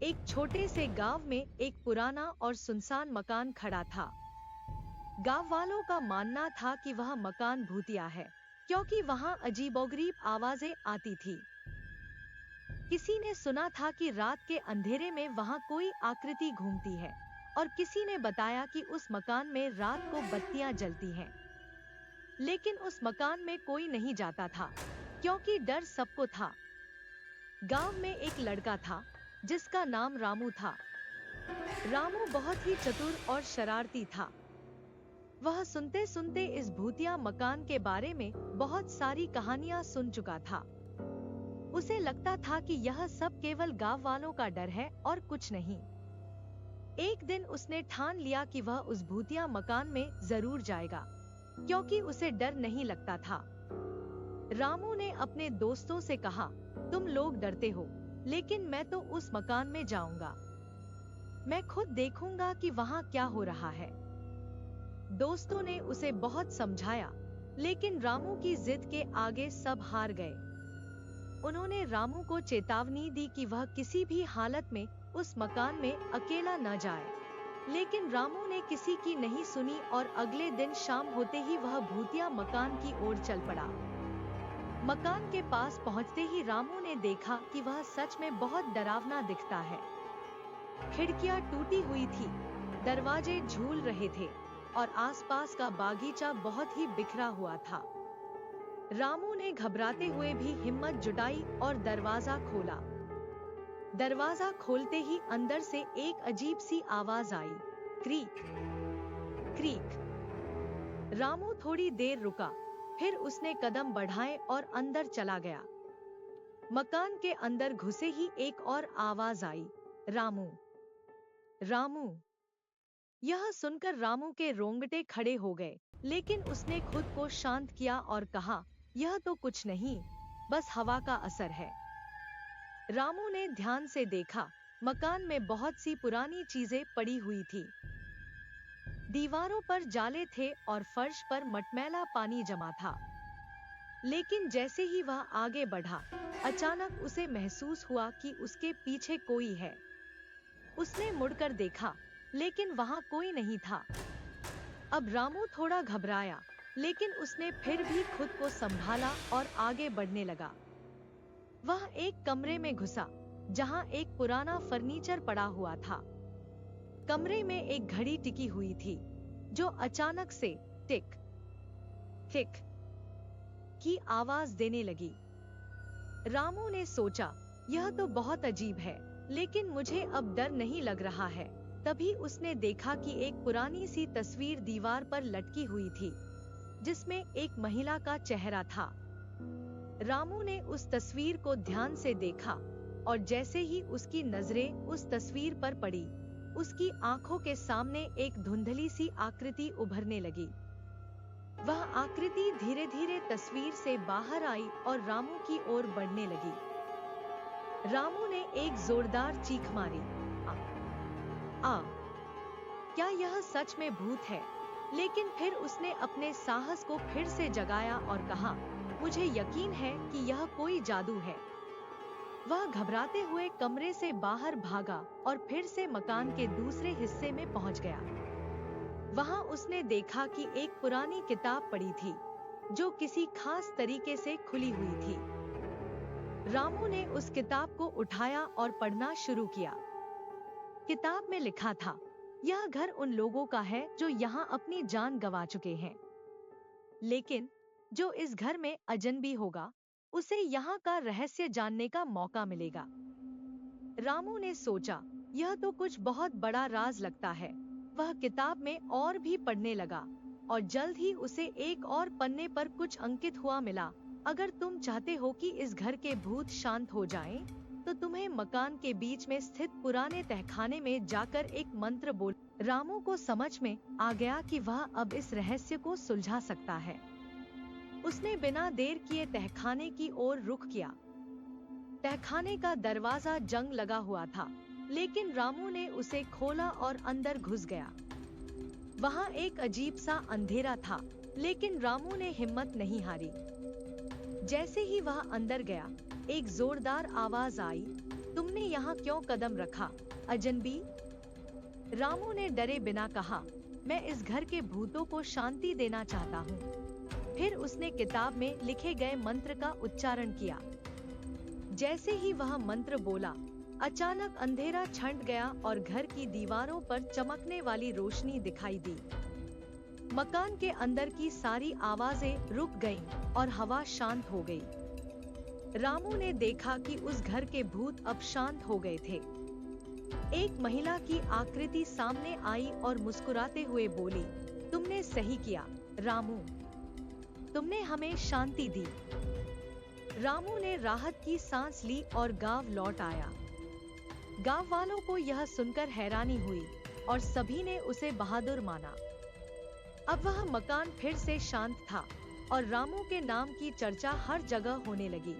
एक छोटे से गांव में एक पुराना और सुनसान मकान खड़ा था। गांव वालों का मानना था कि वह मकान भूतिया है, क्योंकि वहां अजीबोगरीब आवाजें आती थी। किसी ने सुना था कि रात के अंधेरे में वहां कोई आकृति घूमती है, और किसी ने बताया कि उस मकान में रात को बत्तियां जलती हैं। लेकिन उस मकान में कोई नहीं जाता था, क्योंकि डर सबको था। गांव में एक लड़का था, जिसका नाम रामू था। रामू बहुत ही चतुर और शरारती था। वह सुनते सुनते इस भूतिया मकान के बारे में बहुत सारी कहानियां सुन चुका था। उसे लगता था कि यह सब केवल गांव वालों का डर है और कुछ नहीं। एक दिन उसने ठान लिया कि वह उस भूतिया मकान में जरूर जाएगा, क्योंकि उसे डर नहीं लगता था। रामू ने अपने दोस्तों से कहा, तुम लोग डरते हो, लेकिन मैं तो उस मकान में जाऊंगा। मैं खुद देखूंगा कि वहां क्या हो रहा है। दोस्तों ने उसे बहुत समझाया, लेकिन रामू की जिद के आगे सब हार गए। उन्होंने रामू को चेतावनी दी कि वह किसी भी हालत में उस मकान में अकेला न जाए। लेकिन रामू ने किसी की नहीं सुनी और अगले दिन शाम होते ही वह भूतिया मकान की ओर चल पड़ा। मकान के पास पहुंचते ही रामू ने देखा कि वह सच में बहुत डरावना दिखता है। खिड़कियां टूटी हुई थी, दरवाजे झूल रहे थे और आसपास का बागीचा बहुत ही बिखरा हुआ था। रामू ने घबराते हुए भी हिम्मत जुटाई और दरवाजा खोला। दरवाजा खोलते ही अंदर से एक अजीब सी आवाज आई, क्रीक क्रीक। रामू थोड़ी देर रुका, फिर उसने कदम बढ़ाए और अंदर चला गया। मकान के अंदर घुसे ही एक और आवाज आई, रामू रामू। यह सुनकर रामू के रोंगटे खड़े हो गए, लेकिन उसने खुद को शांत किया और कहा, यह तो कुछ नहीं, बस हवा का असर है। रामू ने ध्यान से देखा, मकान में बहुत सी पुरानी चीजें पड़ी हुई थी। दीवारों पर जाले थे और फर्श पर मटमैला पानी जमा था। लेकिन जैसे ही वह आगे बढ़ा, अचानक उसे महसूस हुआ कि उसके पीछे कोई है। उसने मुड़कर देखा, लेकिन वहां कोई नहीं था। अब रामू थोड़ा घबराया, लेकिन उसने फिर भी खुद को संभाला और आगे बढ़ने लगा। वह एक कमरे में घुसा, जहां एक पुराना फर्नीचर पड़ा हुआ था। कमरे में एक घड़ी टिकी हुई थी, जो अचानक से टिक टिक की आवाज देने लगी। रामू ने सोचा, यह तो बहुत अजीब है, लेकिन मुझे अब डर नहीं लग रहा है। तभी उसने देखा कि एक पुरानी सी तस्वीर दीवार पर लटकी हुई थी, जिसमें एक महिला का चेहरा था। रामू ने उस तस्वीर को ध्यान से देखा, और जैसे ही उसकी नजरें उस तस्वीर पर पड़ी, उसकी आंखों के सामने एक धुंधली सी आकृति उभरने लगी। वह आकृति धीरे धीरे तस्वीर से बाहर आई और रामू की ओर बढ़ने लगी। रामू ने एक जोरदार चीख मारी, आ क्या यह सच में भूत है? लेकिन फिर उसने अपने साहस को फिर से जगाया और कहा, मुझे यकीन है कि यह कोई जादू है। वह घबराते हुए कमरे से बाहर भागा और फिर से मकान के दूसरे हिस्से में पहुंच गया। वहां उसने देखा कि एक पुरानी किताब पड़ी थी, जो किसी खास तरीके से खुली हुई थी। रामू ने उस किताब को उठाया और पढ़ना शुरू किया। किताब में लिखा था, यह घर उन लोगों का है जो यहाँ अपनी जान गंवा चुके हैं, लेकिन जो इस घर में अजनबी होगा, उसे यहाँ का रहस्य जानने का मौका मिलेगा। रामू ने सोचा, यह तो कुछ बहुत बड़ा राज लगता है। वह किताब में और भी पढ़ने लगा, और जल्द ही उसे एक और पन्ने पर कुछ अंकित हुआ मिला, अगर तुम चाहते हो कि इस घर के भूत शांत हो जाएं, तो तुम्हें मकान के बीच में स्थित पुराने तहखाने में जाकर एक मंत्र बोल। रामू को समझ में आ गया कि वह अब इस रहस्य को सुलझा सकता है। उसने बिना देर किए तहखाने की ओर रुख किया। तहखाने का दरवाजा जंग लगा हुआ था, लेकिन रामू ने उसे खोला और अंदर घुस गया। वहां एक अजीब सा अंधेरा था, लेकिन रामू ने हिम्मत नहीं हारी। जैसे ही वह अंदर गया, एक जोरदार आवाज आई, तुमने यहाँ क्यों कदम रखा, अजनबी? रामू ने डरे बिना कहा, मैं इस घर के भूतों को शांति देना चाहता हूँ। फिर उसने किताब में लिखे गए मंत्र का उच्चारण किया। जैसे ही वह मंत्र बोला, अचानक अंधेरा छंट गया और घर की दीवारों पर चमकने वाली रोशनी दिखाई दी। मकान के अंदर की सारी आवाजें रुक गईं और हवा शांत हो गई। रामू ने देखा कि उस घर के भूत अब शांत हो गए थे। एक महिला की आकृति सामने आई और मुस्कुराते हुए बोली, तुमने सही किया, रामू। तुमने हमें शांति दी। रामू ने राहत की सांस ली और गांव लौट आया। गांव वालों को यह सुनकर हैरानी हुई और सभी ने उसे बहादुर माना। अब वह मकान फिर से शांत था और रामू के नाम की चर्चा हर जगह होने लगी।